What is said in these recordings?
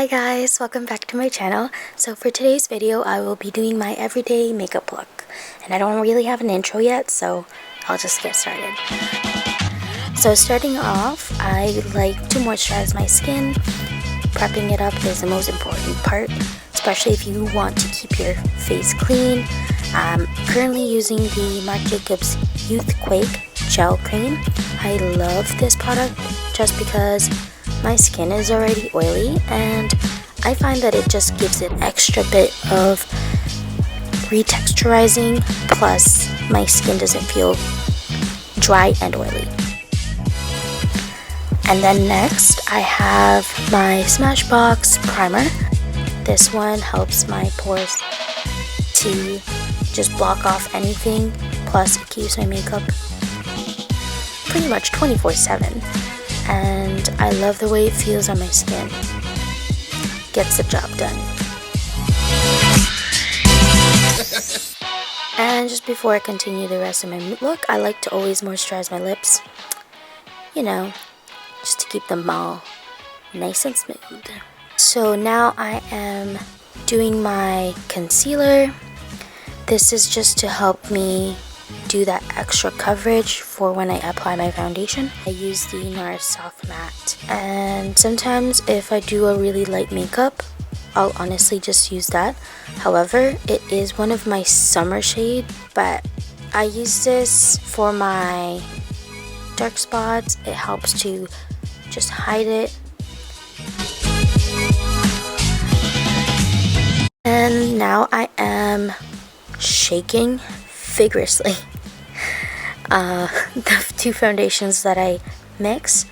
Hi guys, welcome back to my channel. So for today's video, I will be doing my everyday makeup look. And I don't really have an intro yet, so I'll just get started. So starting off, I like to moisturize my skin. Prepping it up is the most important part, especially if you want to keep your face clean. I'm currently using the Marc Youthquake gel cream. I love this product just because my skin is already oily and I find that it just gives it extra bit of retexturizing, plus my skin doesn't feel dry and oily. And then next I have my Smashbox primer. This one helps my pores to just block off anything, plus it keeps my makeup pretty much 24/7. And I love the way it feels on my skin. Gets the job done. And just before I continue the rest of my look, I like to always moisturize my lips. You know, just to keep them all nice and smooth. So now I am doing my concealer. This is just to help me do that extra coverage for when I apply my foundation. I use the Nars Soft Matte, and sometimes if I do a really light makeup, I'll honestly just use that. However, it is one of my summer shade, but I use this for my dark spots. It helps to just hide it. And now I am shaking vigorously the two foundations that I mix.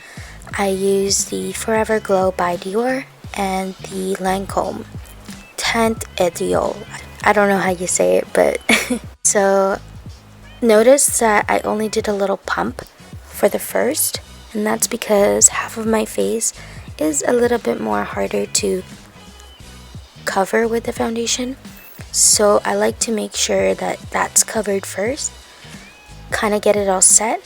I use the Forever Glow by Dior and the Lancome Teint Idiole. I don't know how you say it, but so notice that I only did a little pump for the first, and that's because half of my face is a little bit more harder to cover with the foundation. So I like to make sure that that's covered first, kind of get it all set,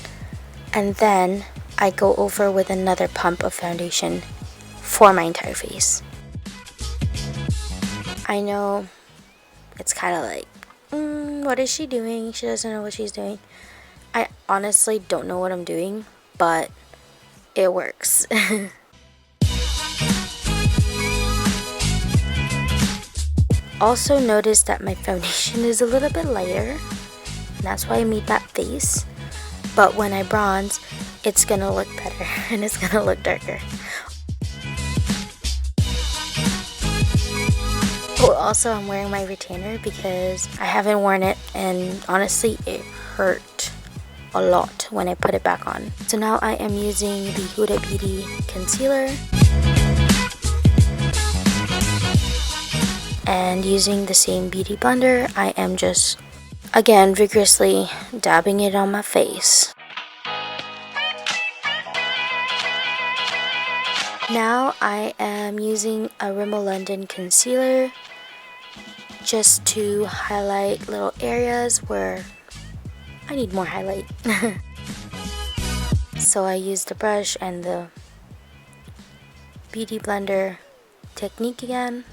and then I go over with another pump of foundation for my entire face. I know it's kind of like, what is she doing? She doesn't know what she's doing. I honestly don't know what I'm doing, but it works. Also notice that my foundation is a little bit lighter, and that's why I made that face. But when I bronze, it's gonna look better and it's gonna look darker. Oh, also I'm wearing my retainer because I haven't worn it, and honestly it hurt a lot when I put it back on. So now I am using the Huda Beauty concealer. And using the same beauty blender, I am just, again, vigorously dabbing it on my face. Now I am using a Rimmel London concealer just to highlight little areas where I need more highlight. So I used the brush and the beauty blender technique again.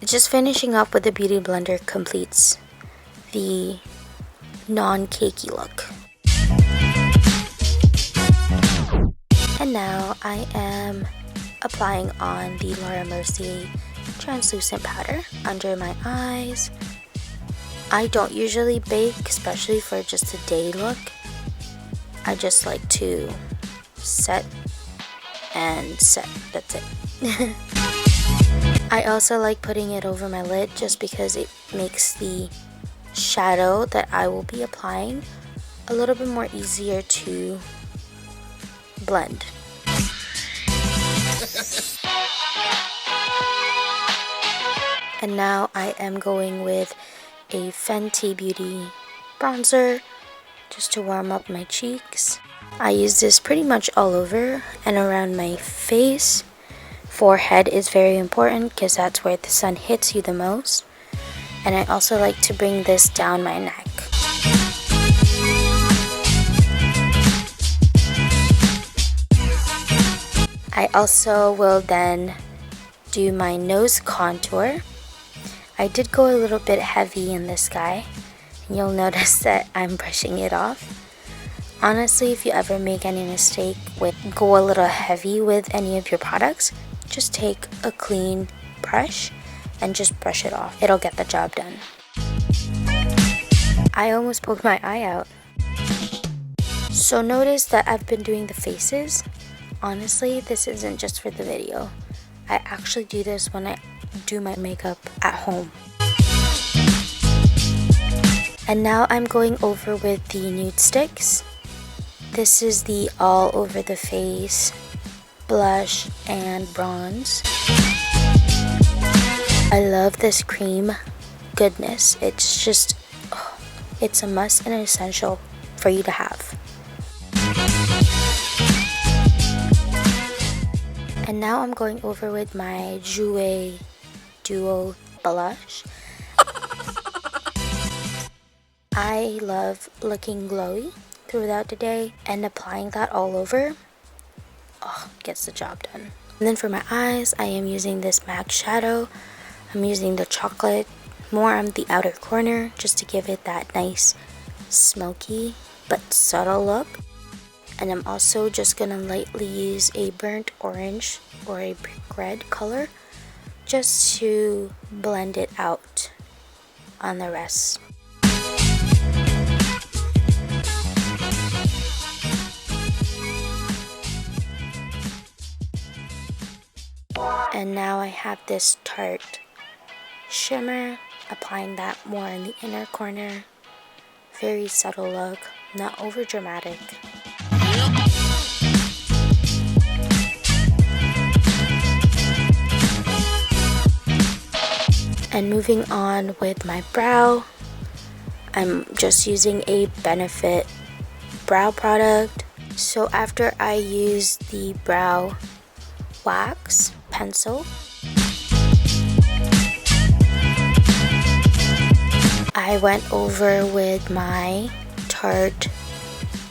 Just finishing up with the beauty blender completes the non-cakey look. And now I am applying on the Mercier translucent powder under my eyes. I don't usually bake, especially for just a day look. I just like to set and set. That's it. I also like putting it over my lid just because it makes the shadow that I will be applying a little bit more easier to blend. And now I am going with a Fenty Beauty bronzer just to warm up my cheeks. I use this pretty much all over and around my face. Forehead is very important because that's where the sun hits you the most. And I also like to bring this down my neck. I also will then do my nose contour. I did go a little bit heavy in this guy. You'll notice that I'm brushing it off. Honestly, if you ever make any mistake with go a little heavy with any of your products, just take a clean brush and just brush it off. It'll get the job done. I almost poked my eye out. So notice that I've been doing the faces. Honestly, this isn't just for the video. I actually do this when I do my makeup at home. And now I'm going over with the nude sticks. This is the all over the face blush and bronze. I love this cream goodness. It's just, oh, it's a must and an essential for you to have. And now I'm going over with my Yayyyy Duo blush. I love looking glowy throughout the day, and applying that all over, oh, gets the job done. And then for my eyes, I am using this MAC shadow. I'm using the chocolate more on the outer corner just to give it that nice smoky but subtle look. And I'm also just gonna lightly use a burnt orange or a brick red color just to blend it out on the rest. And now I have this Tarte shimmer, applying that more in the inner corner. Very subtle look, not over dramatic. And moving on with my brow, I'm just using a Benefit brow product. So after I use the brow wax pencil, I went over with my Tarte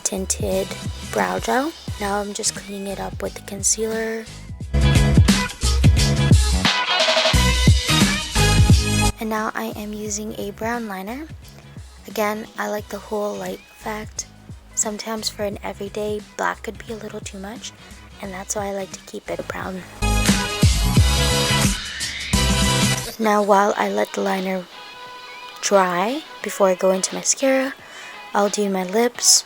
tinted brow gel. Now I'm just cleaning it up with the concealer. And now I am using a brown liner. Again, I like the whole light effect. Sometimes for an everyday, black could be a little too much, and that's why I like to keep it brown. Now while I let the liner dry before I go into mascara, I'll do my lips.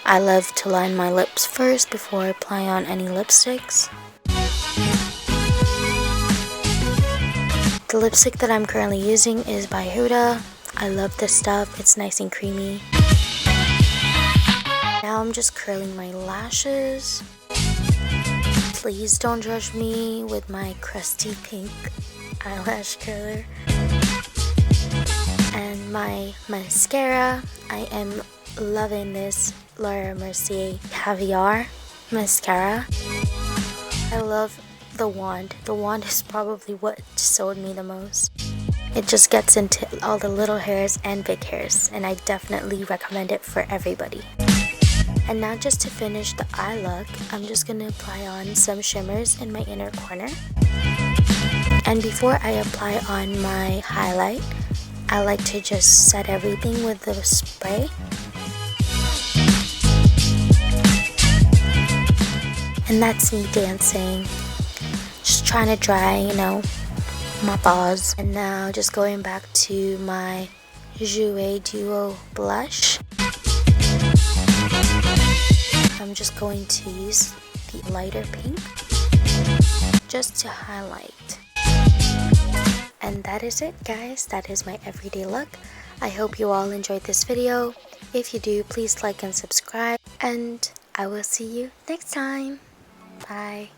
I love to line my lips first before I apply on any lipsticks. The lipstick that I'm currently using is by Huda. I love this stuff, it's nice and creamy. Now I'm just curling my lashes. Please don't judge me with my crusty pink eyelash curler. And my mascara, I am loving this Mercier Caviar mascara. I love the wand. The wand is probably what sold me the most. It just gets into all the little hairs and big hairs, and I definitely recommend it for everybody. And now just to finish the eye look, I'm just going to apply on some shimmers in my inner corner. And before I apply on my highlight, I like to just set everything with the spray. And that's me dancing. Just trying to dry, you know, my paws. And now just going back to my Yayyyy Duo blush. I'm just going to use the lighter pink just to highlight. And that is it, guys. That is my everyday look. I hope you all enjoyed this video. If you do, please like and subscribe, and I will see you next time. Bye.